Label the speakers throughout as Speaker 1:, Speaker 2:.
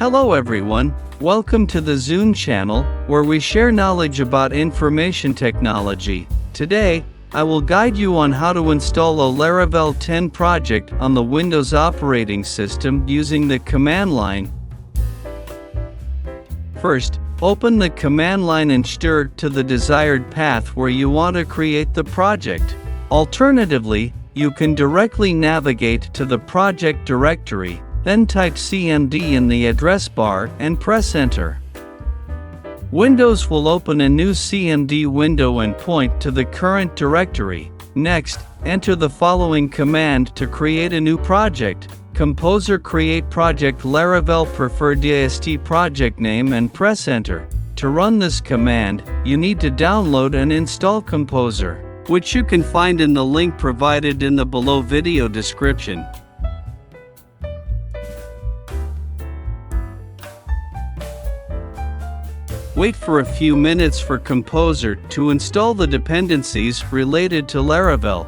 Speaker 1: Hello everyone, welcome to the Zune channel, where we share knowledge about information technology. Today, I will guide you on how to install a Laravel 10 project on the Windows operating system using the command line. First, open the command line and steer to the desired path where you want to create the project. Alternatively, you can directly navigate to the project directory, then type cmd in the address bar and press enter. Windows will open a new cmd window and point to the current directory. Next, enter the following command to create a new project. Composer create project Laravel preferred dist project name and press enter. To run this command, you need to download and install Composer, which you can find in the link provided in the below video description. Wait for a few minutes for Composer to install the dependencies related to Laravel.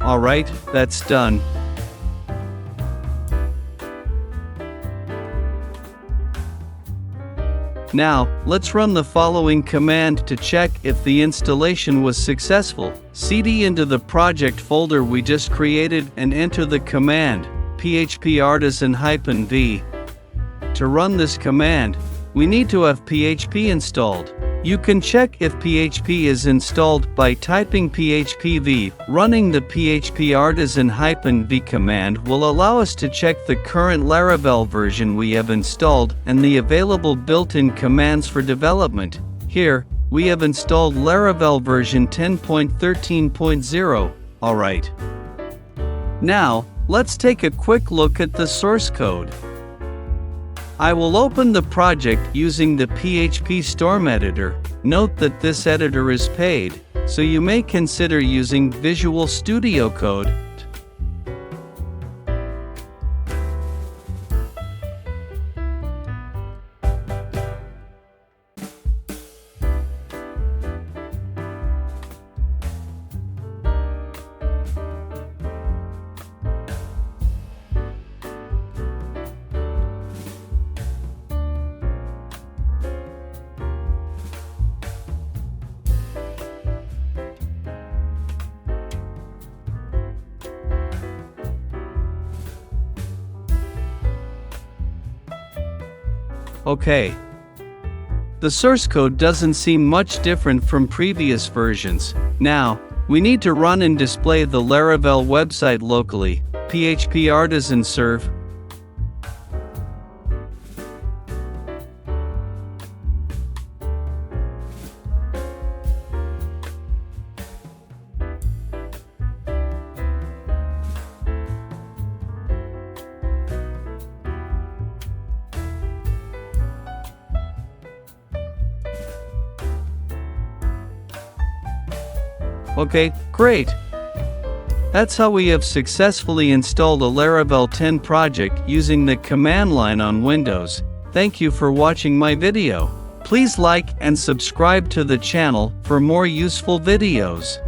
Speaker 1: Alright, that's done. Now, let's run the following command to check if the installation was successful. Cd into the project folder we just created and enter the command phpartisan-v. To run this command, we need to have PHP installed. You can check if PHP is installed by typing phpv. Running the phpartisan-v command will allow us to check the current Laravel version we have installed and the available built-in commands for development. Here, we have installed Laravel version 10.13.0. Alright. Now, let's take a quick look at the source code. I will open the project using the PHP Storm editor. Note that this editor is paid, so you may consider using Visual Studio Code. Okay. The source code doesn't seem much different from previous versions. Now, we need to run and display the Laravel website locally. PHP artisan serve. Okay, great. That's how we have successfully installed a Laravel 10 project using the command line on Windows. Thank you for watching my video. Please like and subscribe to the channel for more useful videos.